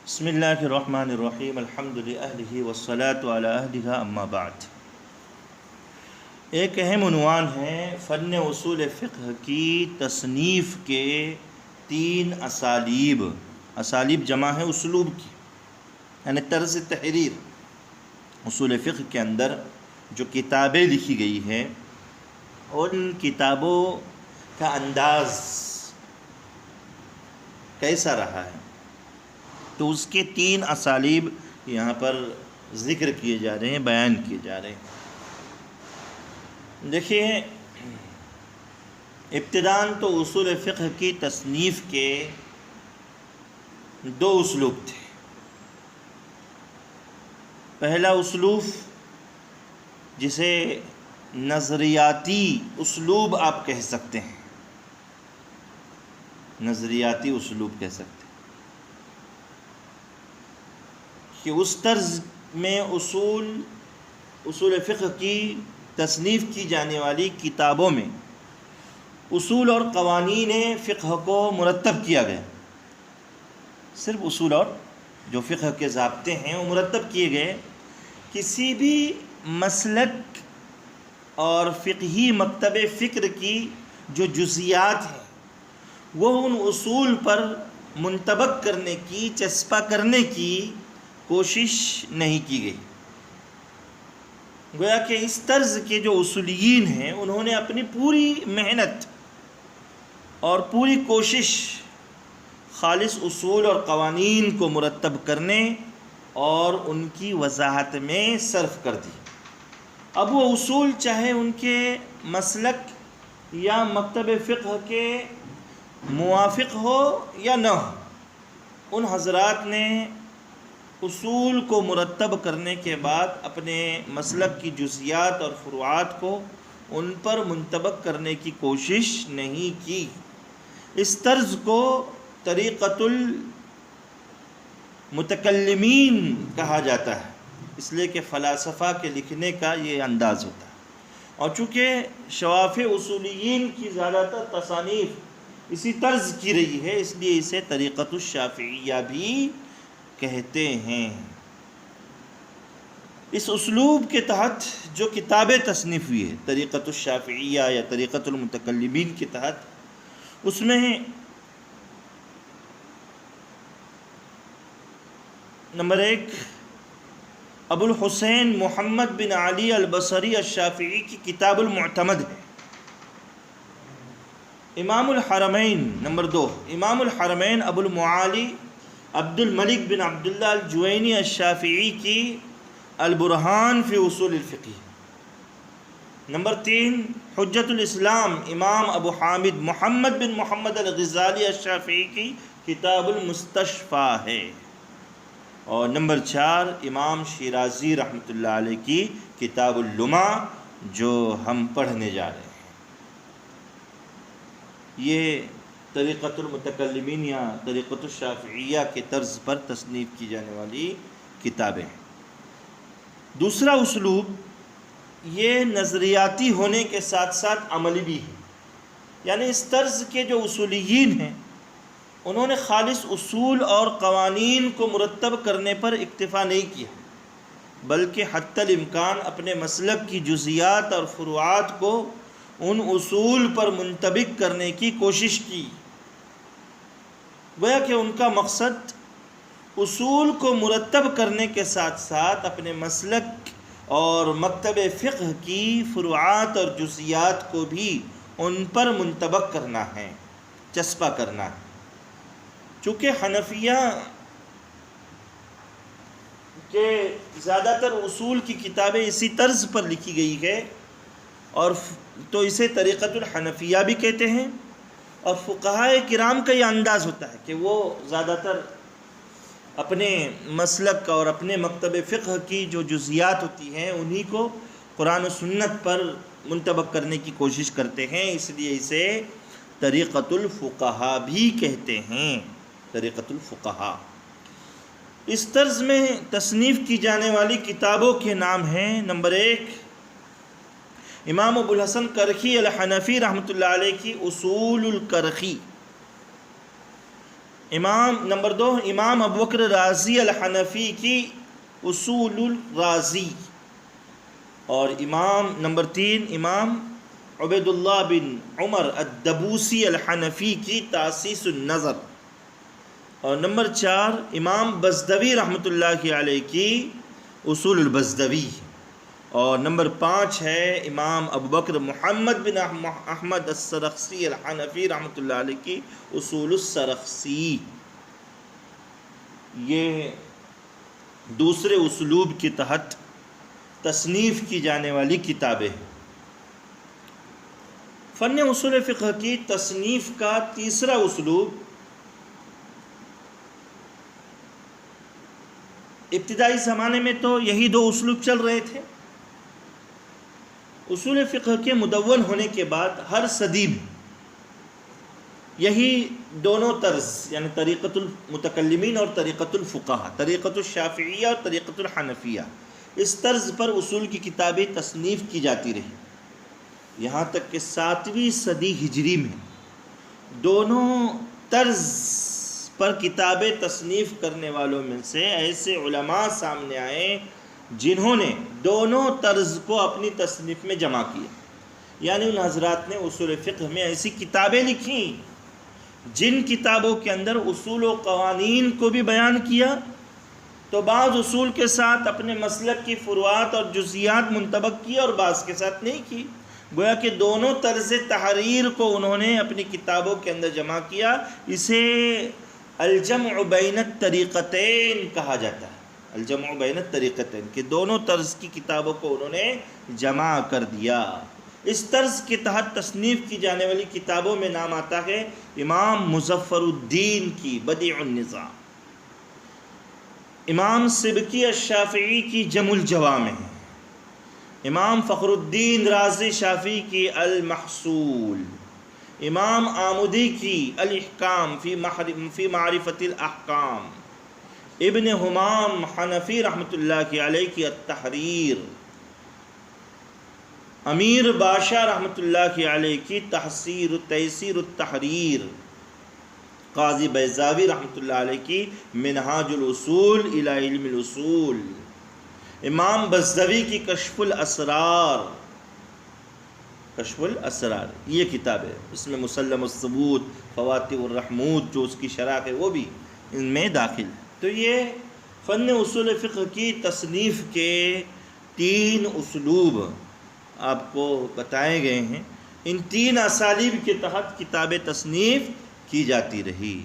بسم اللہ الرحمن الرحیم الحمد للہ والصلاة علی اہلہا اما بعد۔ ایک اہم عنوان ہے فن اصول فقہ کی تصنیف کے 3 اسالیب۔ اسالیب جمع ہے اسلوب کی، یعنی طرز تحریر۔ اصول فقہ کے اندر جو کتابیں لکھی گئی ہیں ان کتابوں کا انداز کیسا رہا ہے، تو اس کے 3 اسالیب یہاں پر ذکر کیے جا رہے ہیں، بیان کیے جا رہے ہیں۔ دیکھیے، ابتداً تو اصول فقہ کی تصنیف کے 2 اسلوب تھے۔ پہلا اسلوب جسے نظریاتی اسلوب آپ کہہ سکتے ہیں، نظریاتی اسلوب کہہ سکتے ہیں کہ اس طرز میں اصول فقہ کی تصنیف کی جانے والی کتابوں میں اصول اور قوانین فقہ کو مرتب کیا گیا۔ صرف اصول اور جو فقہ کے ضابطے ہیں وہ مرتب کیے گئے۔ کسی بھی مسلک اور فقہی مکتب فکر کی جو جزیات ہیں وہ ان اصول پر منطبق کرنے کی، چسپاں کرنے کی کوشش نہیں کی گئی۔ گویا کہ اس طرز کے جو اصولیین ہیں انہوں نے اپنی پوری محنت اور پوری کوشش خالص اصول اور قوانین کو مرتب کرنے اور ان کی وضاحت میں صرف کر دی۔ اب وہ اصول چاہے ان کے مسلک یا مکتب فقہ کے موافق ہو یا نہ ہو، ان حضرات نے اصول کو مرتب کرنے کے بعد اپنے مسلک کی جزیات اور فروعات کو ان پر منطبق کرنے کی کوشش نہیں کی۔ اس طرز کو طریقۃ المتکلمین کہا جاتا ہے، اس لیے کہ فلاسفہ کے لکھنے کا یہ انداز ہوتا ہے، اور چونکہ شواف اصولیین کی زیادہ تر تصانیف اسی طرز کی رہی ہے، اس لیے اسے طریقۃ الشافعیہ بھی کہتے ہیں۔ اس اسلوب کے تحت جو کتابیں تصنیف ہوئی ہے طریقۃ الشافعیہ یا طریقۃ المتکلمین کے تحت، اس میں نمبر 1 ابو الحسین محمد بن علی البصری الشافعی کی کتاب المعتمد ہے۔ امام الحرمین نمبر 2 امام الحرمین ابو المعالی عبد الملک بن عبداللہ الجوینی الشافعی کی البرہان فی اصول الفقہ۔ نمبر 3 حجت الاسلام امام ابو حامد محمد بن محمد الغزالی الشافعی کی کتاب المستشفیٰ ہے۔ اور نمبر 4 امام شیرازی رحمۃ اللہ علیہ کی کتاب اللمع، جو ہم پڑھنے جا رہے ہیں۔ یہ طریقۃ المتکلمین یا طریقۃ الشافعیہ کے طرز پر تصنیف کی جانے والی کتابیں ہیں۔ دوسرا اسلوب یہ نظریاتی ہونے کے ساتھ ساتھ عملی بھی ہے، یعنی اس طرز کے جو اصولیین ہیں انہوں نے خالص اصول اور قوانین کو مرتب کرنے پر اکتفا نہیں کیا، بلکہ حتی الامکان اپنے مسلک کی جزیات اور فروعات کو ان اصول پر منطبق کرنے کی کوشش کی۔ گویا کہ ان کا مقصد اصول کو مرتب کرنے کے ساتھ ساتھ اپنے مسلک اور مکتب فقہ کی فروعات اور جزیات کو بھی ان پر منطبق کرنا ہے، چسپاں کرنا ہے۔ چونکہ حنفیہ کے زیادہ تر اصول کی کتابیں اسی طرز پر لکھی گئی ہے، اور تو اسے طریقۃ الحنفیہ بھی کہتے ہیں، اور فقہائے کرام کا یہ انداز ہوتا ہے کہ وہ زیادہ تر اپنے مسلک اور اپنے مکتب فقہ کی جو جزیات ہوتی ہیں انہی کو قرآن و سنت پر منطبق کرنے کی کوشش کرتے ہیں، اس لیے اسے طریقۃ الفقہا بھی کہتے ہیں، طریقۃ الفقہا۔ اس طرز میں تصنیف کی جانے والی کتابوں کے نام ہیں، نمبر 1 امام ابو الحسن کرخی الحنفی رحمۃ اللہ علیہ کی اصول الکرخی۔ نمبر 2 امام ابو بکر رازی الحنفی کی اصول الرازی، اور نمبر 3 امام عبید اللہ بن عمر الدبوسی الحنفی کی تاسیس النظر، اور نمبر 4 امام بزدوی رحمۃ اللہ علیہ کی اصول البزدوی، اور نمبر 5 ہے امام ابو بکر محمد بن احمد السرخسی الحنفی رحمۃ اللہ علیہ کی اصول السرخسی۔ یہ دوسرے اسلوب کے تحت تصنیف کی جانے والی کتابیں ہیں۔ فن اصول فقہ کی تصنیف کا تیسرا اسلوب، ابتدائی زمانے میں تو یہی 2 اسلوب چل رہے تھے، اصول فقہ کے مدون ہونے کے بعد ہر صدی میں یہی دونوں طرز، یعنی طریقۃ المتکلمین اور طریقۃ الفقہا، طریقۃ الشافعیہ اور طریقۃ الحنفیہ، اس طرز پر اصول کی کتابیں تصنیف کی جاتی رہی، یہاں تک کہ 7ویں صدی ہجری میں دونوں طرز پر کتابیں تصنیف کرنے والوں میں سے ایسے علماء سامنے آئے جنہوں نے دونوں طرز کو اپنی تصنیف میں جمع کیا، یعنی ان حضرات نے اصول فقہ میں ایسی کتابیں لکھیں جن کتابوں کے اندر اصول و قوانین کو بھی بیان کیا، تو بعض اصول کے ساتھ اپنے مسلک کی فروعات اور جزیات منطبق کی اور بعض کے ساتھ نہیں کی، گویا کہ دونوں طرز تحریر کو انہوں نے اپنی کتابوں کے اندر جمع کیا۔ اسے الجمع بین الطریقتین کہا جاتا ہے، الجمع بین الطریقتین، کہ دونوں طرز کی کتابوں کو انہوں نے جمع کر دیا۔ اس طرز کے تحت تصنیف کی جانے والی کتابوں میں نام آتا ہے امام مظفر الدین کی بدیع النظام، امام سبکی الشافعی کی جمع الجوامع، امام فخر الدین رازی شافعی کی المحصول، امام آمدی کی الاحکام فی معرفت الاحکام، ابن حمام حنفی رحمۃ اللہ علیہ کی التحریر، امیر باشا رحمۃ اللہ علیہ کی تیسیر التحریر، قاضی بیضاوی رحمۃ اللہ علیہ کی منہاج الاصول الی علم الاصول، امام بزدوی کی کشف الاسرار، یہ کتاب ہے، اس میں مسلم الثبوت، فواتح الرحمود جو اس کی شرح ہے وہ بھی ان میں داخل ہے۔ تو یہ فن اصول فقہ کی تصنیف کے 3 اسلوب آپ کو بتائے گئے ہیں، ان 3 اسالیب کے تحت کتابیں تصنیف کی جاتی رہی۔